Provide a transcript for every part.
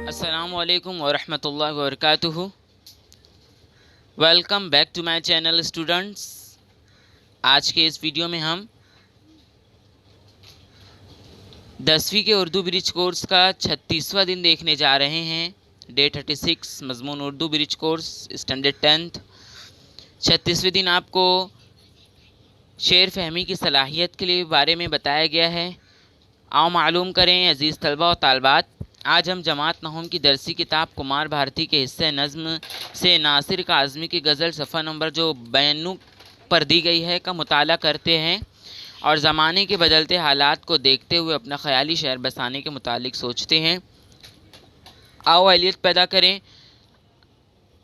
अस्सलामु अलैकुम वरहमतुल्लाहि वबरकातुहू। Welcome back to my channel students. आज के इस वीडियो में हम 10वीं के उर्दू ब्रिज कोर्स का 36वां दिन देखने जा रहे हैं। डे 36 मज़मून Urdu bridge course standard 10th। 36वें दिन आपको शेर फहमी की सलाहियत के लिए बारे में बताया गया है। आओ मालूम करें अज़ीज़ तलबा और तालबात। आज हम जमात नहूम की दरसी किताब कुमार भारती के हिस्से नज़्म से नासिर काज़मी की गज़ल सफ़ा नंबर जो 92 पर दी गई है का मुताला करते हैं और ज़माने के बदलते हालात को देखते हुए अपना ख़याली शहर बसाने के मुतालिक सोचते हैं। आओ अहलियत पैदा करें।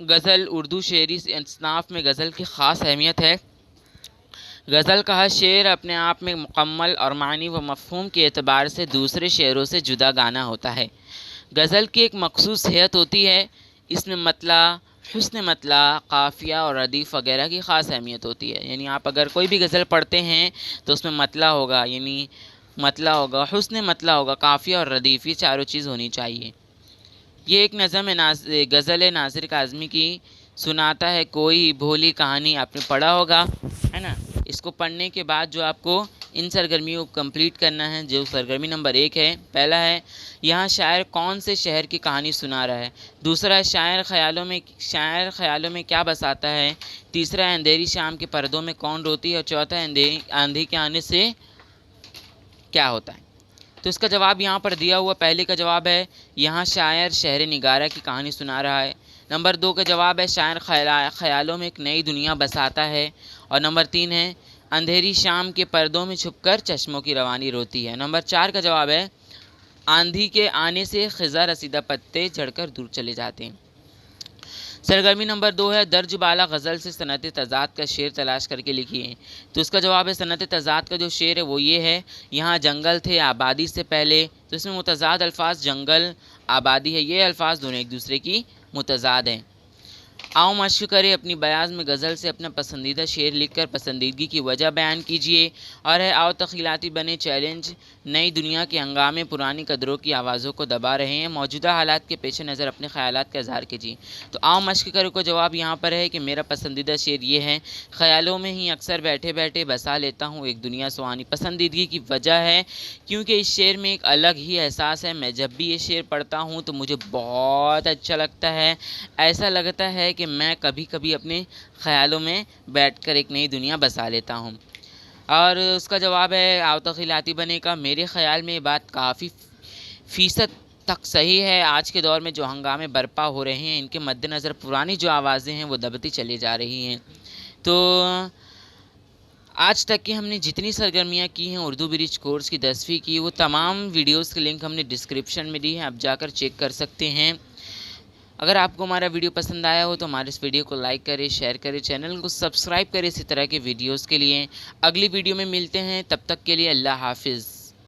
गज़ल उर्दू शेरी असनाफ़ में गज़ल की ख़ास अहमियत है। गज़ल का हर शेर अपने आप में मुकम्मल और मानी व मफ़हूम के एतबार से दूसरे शेरों से जुदा गाना होता है। गज़ल की एक मखसूस हैत होती है। इसमें मतला, हुस्न मतला, काफ़िया और रदीफ़ वगैरह की ख़ास अहमियत होती है। यानी आप अगर कोई भी गज़ल पढ़ते हैं तो उसमें मतला होगा, यानी मतला होगा, हुस्न मतला होगा, काफ़िया और रदीफ़, ये चारों चीज़ होनी चाहिए। ये एक नज़म गज़ल नासिर काज़मी की सुनाता है कोई भोली कहानी, आपने पढ़ा होगा, है ना। इसको पढ़ने के बाद जो आपको इन सरगर्मियों को कंप्लीट करना है, जो सरगर्मी नंबर 1 है, पहला है यहाँ शायर कौन से शहर की कहानी सुना रहा है। दूसरा है शायर ख़यालों में क्या बसाता है। तीसरा है अंधेरी शाम के पर्दों में कौन रोती है। और चौथा है आंधी के आने से क्या होता है। तो इसका जवाब यहाँ पर दिया हुआ पहले का जवाब है यहाँ शायर शहर निगारा की कहानी सुना रहा है। नंबर 2 का जवाब है शायर ख़यालों में एक नई दुनिया बसाता है। और नंबर 3 है अंधेरी शाम के पर्दों में छुपकर चश्मों की रवानी रोती है। नंबर 4 का जवाब है आंधी के आने से ख़िज़ा रसीदा पत्ते झड़कर दूर चले जाते हैं। सरगर्मी नंबर 2 है दर्ज बाला गज़ल से सनत तज़ाद का शेर तलाश करके लिखिए। तो इसका जवाब है सनत तज़ाद का जो शेर है वो ये है यहाँ जंगल थे आबादी से पहले। तो इसमें मुतज़ाद अल्फाज जंगल, आबादी है, ये अल्फाज दोनों एक दूसरे की मुतज़ाद हैं। आओ मश्क करें अपनी बयाज़ में गज़ल से अपना पसंदीदा शेर लिखकर पसंदीदगी की वजह बयान कीजिए। और है आओ तख़ीलाती बने चैलेंज, नई दुनिया के हंगामे पुरानी कदरों की आवाज़ों को दबा रहे हैं, मौजूदा हालात के पेश नज़र अपने ख़यालात का इज़हार कीजिए। तो आओ मश्क करें को जवाब यहाँ पर है कि मेरा पसंदीदा शेर ये है ख़यालों में ही अक्सर बैठे बैठे बसा लेता हूँ एक दुनिया सुहानी। पसंदीदगी की वजह है क्योंकि इस शेर में एक अलग ही एहसास है। मैं जब भी ये शेर पढ़ता हूँ तो मुझे बहुत अच्छा लगता है। ऐसा लगता है कि मैं कभी कभी अपने ख़यालों में बैठकर एक नई दुनिया बसा लेता हूँ। और उसका जवाब है आओ तख़ीलाती बने का मेरे ख़याल में ये बात काफ़ी फ़ीसद तक सही है। आज के दौर में जो हंगामे बर्पा हो रहे हैं इनके मद्देनज़र पुरानी जो आवाज़ें हैं वो दबती चली जा रही हैं। तो आज तक की हमने जितनी सरगर्मियाँ की हैं उर्दू ब्रिज कोर्स की 10वीं की, वो तमाम वीडियोस के लिंक हमने डिस्क्रिप्शन में दी है, आप जाकर चेक कर सकते हैं। अगर आपको हमारा वीडियो पसंद आया हो तो हमारे इस वीडियो को लाइक करें, शेयर करें, चैनल को सब्सक्राइब करें इसी तरह के वीडियोस के लिए। अगली वीडियो में मिलते हैं, तब तक के लिए अल्लाह हाफिज़।